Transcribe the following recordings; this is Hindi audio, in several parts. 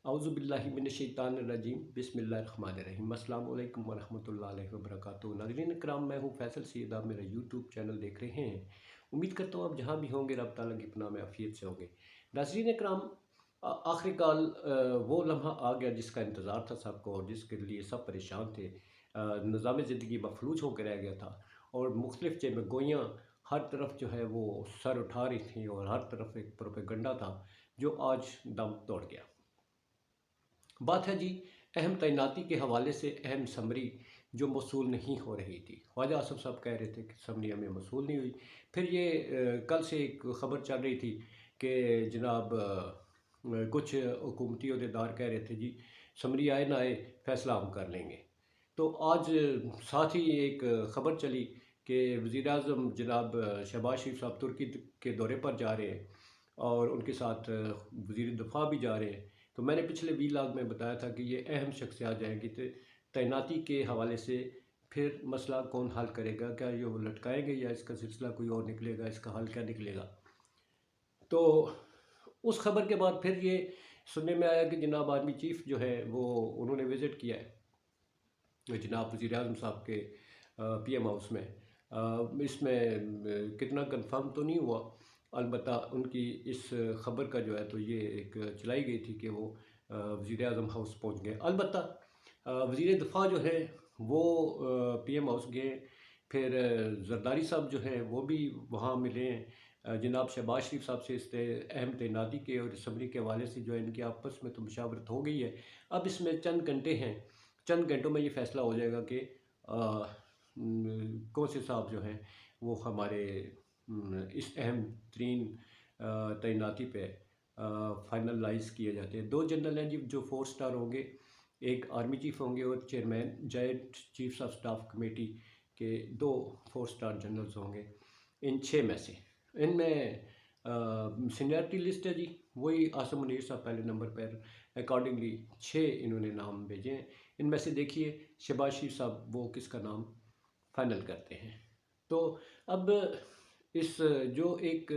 औज़ुबिल्लाहि मिनश्शैतानिर्रजीम बिस्मिल्लाहिर्रहमानिर्रहीम अस्सलामु अलैकुम वरहमतुल्लाहि वबरकातुहू। नाज़रीन इकराम, मैं हूँ फैसल सैयद, आप मेरा यूट्यूब चैनल देख रहे हैं। उम्मीद करता हूँ आप जहाँ भी होंगे रब ताला की पनाह में आफियत से होंगे। नाज़रीन इकराम, आखिरकार वो लम्हा आ गया जिसका इंतज़ार था सबको और जिसके लिए सब परेशान थे। निज़ाम ज़िंदगी मफलूज होकर रह गया था और मुख्तलिफ़ जमगोइयाँ हर तरफ जो है वो सर उठा रही थी और हर तरफ एक प्रोपेगेंडा था जो आज दम तोड़ गया। बात है जी अहम तैनाती के हवाले से अहम समरी जो मौसूल नहीं हो रही थी। ख्वाजा आसिफ साहब कह रहे थे कि समरी हमें मौसूल नहीं हुई। फिर ये कल से एक ख़बर चल रही थी कि जनाब कुछ हुकूमती अहदेदार कह रहे थे जी समरी आए ना आए फ़ैसला हम कर लेंगे। तो आज साथ ही एक ख़बर चली कि वज़ीर-ए-आज़म जनाब शहबाज शरीफ साहब तुर्की के दौरे पर जा रहे हैं और उनके साथ वज़ीर दिफ़ा भी जा रहे हैं। तो मैंने पिछले वीलॉग में बताया था कि ये अहम शख्सियत जाएंगी तो तैनाती के हवाले से फिर मसला कौन हल करेगा, क्या ये वो लटकाएंगे या इसका सिलसिला कोई और निकलेगा, इसका हल क्या निकलेगा। तो उस खबर के बाद फिर ये सुनने में आया कि जनाब आर्मी चीफ़ जो है वो उन्होंने विज़िट किया है जनाब वज़ीर-ए-आज़म साहब के पीएम हाउस में। इसमें कितना कंफर्म तो नहीं हुआ, अलबत्ता उनकी इस ख़बर का जो है तो ये एक चलाई गई थी कि वो वज़ीर-ए-आज़म हाउस पहुंच गए। अलबत्ता वज़ीर दिफ़ा जो है वो पीएम हाउस गए। फिर ज़रदारी साहब जो हैं वो भी वहाँ मिले हैं। जनाब शहबाज शरीफ साहब से इस अहम तैनाती के और असम्बली के हवाले से जो है इनकी आपस में तो मुशावरत हो गई है। अब इसमें चंद घंटे हैं, चंद घंटों में ये फ़ैसला हो जाएगा कि कौन से साहब जो हैं वो हमारे इस अहम तरीन तैनाती पे फाइनलाइज़ किए जाते हैं। 2 जनरल हैं जी जो 4 स्टार होंगे, एक आर्मी चीफ़ होंगे और chairman joint chiefs of staff committee के 2 4 स्टार जनरल्स होंगे इन 6 में से। इनमें सीनियरिटी लिस्ट है जी वही आसिम मुनीर साहब पहले नंबर पर, अकॉर्डिंगली 6 इन्होंने नाम भेजे हैं। इनमें से देखिए शहबाज शरीफ साहब वो किसका नाम फाइनल करते हैं। तो अब इस जो एक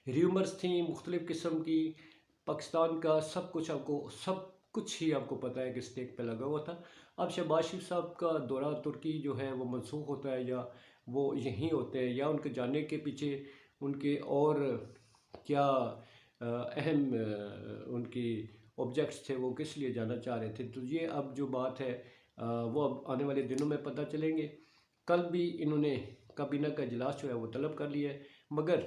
र्यूमर्स थी मुख्तलिफ़ किस्म की, पाकिस्तान का सब कुछ ही आपको पता है कि स्टेक पे लगा हुआ था। अब शहबाज शरीफ साहब का दौरा तुर्की जो है वो मनसूख होता है या वो यहीं होते हैं या उनके जाने के पीछे उनके और क्या अहम उनकी ऑब्जेक्ट्स थे, वो किस लिए जाना चाह रहे थे। तो ये अब जो बात है वो अब आने वाले दिनों में पता चलेंगे। कल भी इन्होंने काबीना का इजलास जो है वो तलब कर लिया है, मगर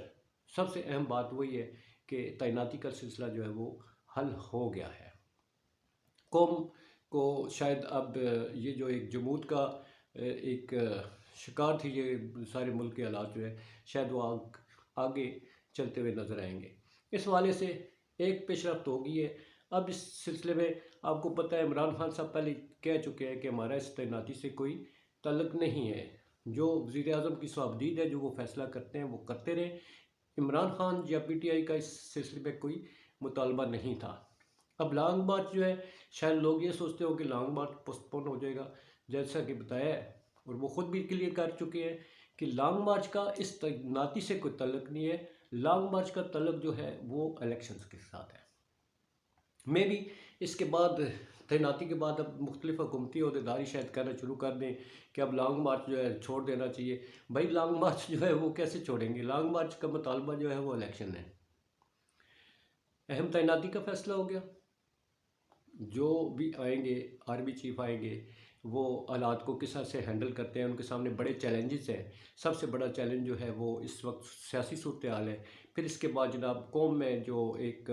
सबसे अहम बात वही है कि तैनाती का सिलसिला जो है वो हल हो गया है। कौम को शायद अब ये जो एक जमूत का एक शिकार थी ये सारे मुल्क के हालात जो है शायद वो आगे चलते हुए नज़र आएंगे। इस हवाले से एक पेशरफ्त हो गई है। अब इस सिलसिले में आपको पता है इमरान खान साहब पहले कह चुके हैं कि हमारा इस तैनाती से कोई तल्लुक़ नहीं है। जो वज़ीर-ए-आज़म की स्वाबदीद है, जो वो फ़ैसला करते हैं वो करते रहें। इमरान खान या पीटीआई का इस सिलसिले में कोई मुतालबा नहीं था। अब लॉन्ग मार्च जो है शायद लोग ये सोचते हो कि लॉन्ग मार्च पोस्टपोन हो जाएगा, जैसा कि बताया है और वो ख़ुद भी क्लियर कर चुके हैं कि लॉन्ग मार्च का इस तैनाती से कोई तल्लुक़ नहीं है। लॉन्ग मार्च का तल्लुक़ जो है वो इलेक्शंस के साथ है। मे भी इसके बाद तैनाती के बाद अब मुख्तलिफ़ हुकूमती अहदेदार शायद कहना शुरू कर दें कि अब लॉन्ग मार्च जो है छोड़ देना चाहिए। भाई लॉन्ग मार्च जो है वो कैसे छोड़ेंगे? लॉन्ग मार्च का मुतालबा जो है वो इलेक्शन है। अहम तैनाती का फ़ैसला हो गया। जो भी आएंगे आर्मी चीफ़ आएंगे वो हालात को किस तरह से हैंडल करते हैं, उनके सामने बड़े चैलेंजेस हैं। सबसे बड़ा चैलेंज जो है वो इस वक्त सियासी सूरत हाल है। फिर इसके बाद जनाब कौम में जो एक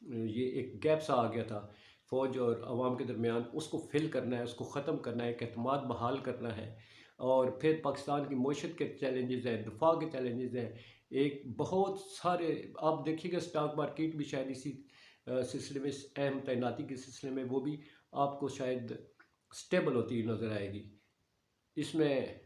ये एक गैप सा आ गया था फ़ौज और आवाम के दरमियान, उसको फिल करना है, उसको ख़त्म करना है, एक एतमाद बहाल करना है। और फिर पाकिस्तान की मईशत के चैलेंजेस हैं, दिफा के चैलेंजेस हैं, एक बहुत सारे आप देखिएगा स्टॉक मार्केट भी शायद इसी सिलसिले में, इस अहम तैनाती के सिलसिले में वो भी आपको शायद स्टेबल होती हुई नज़र आएगी। इसमें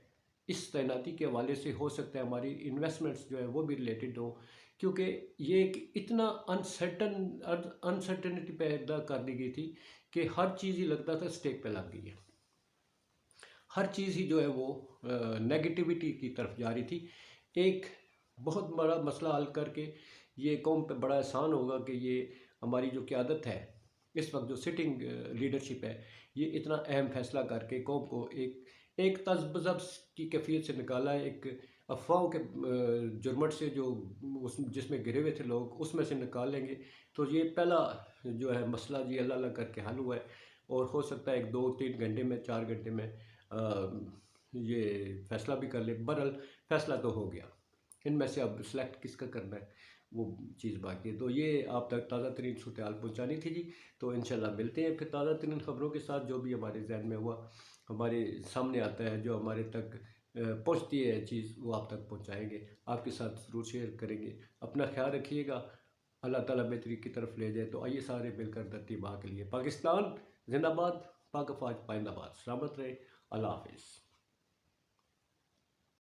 इस तैनाती के हवाले से हो सकता है हमारी इन्वेस्टमेंट्स जो है वो भी रिलेटेड हो, क्योंकि ये एक इतना अनसर्टनिटी पैदा कर दी गई थी कि हर चीज़ ही लगता था स्टेक पे लग गई है। हर चीज़ ही जो है वो नेगेटिविटी की तरफ जा रही थी। एक बहुत बड़ा मसला हल करके ये कौम पे बड़ा एहसान होगा कि ये हमारी जो क़यादत है, इस वक्त जो सिटिंग लीडरशिप है, ये इतना अहम फ़ैसला करके कौम को एक एक तज़ब्ज़ब की कैफ़ियत से निकाला है, एक अफ़वाहों के जुर्मट से जो उस जिसमें घिरे हुए थे लोग, उसमें से निकाल लेंगे। तो ये पहला जो है मसला जी अल्लाह अल्लाह करके हल हुआ है, और हो सकता है 1 2-3 घंटे में, 4 घंटे में ये फ़ैसला भी कर ले। बहरहाल फ़ैसला तो हो गया। इनमें से अब सेलेक्ट किसका करना है, वो चीज़ बाकी है। तो ये आप तक ताज़ा तरीन सूरत-ए-हाल पहुँचानी थी जी। तो इंशाल्लाह मिलते हैं फिर ताज़ा तरीन ख़बरों के साथ, जो भी हमारे ज़हन में हुआ, हमारे सामने आता है, जो हमारे तक पहुँचती है चीज़, वो आप तक पहुँचाएँगे, आपके साथ ज़रूर शेयर करेंगे। अपना ख़्याल रखिएगा, अल्लाह ताला बेहतरी की तरफ ले जाए। तो आइए सारे मिलकर धरती माँ के लिए, पाकिस्तान ज़िंदाबाद, पाक अफ़वाज पाइंदाबाद। सलामत रहें, अल्लाह हाफ़िज़।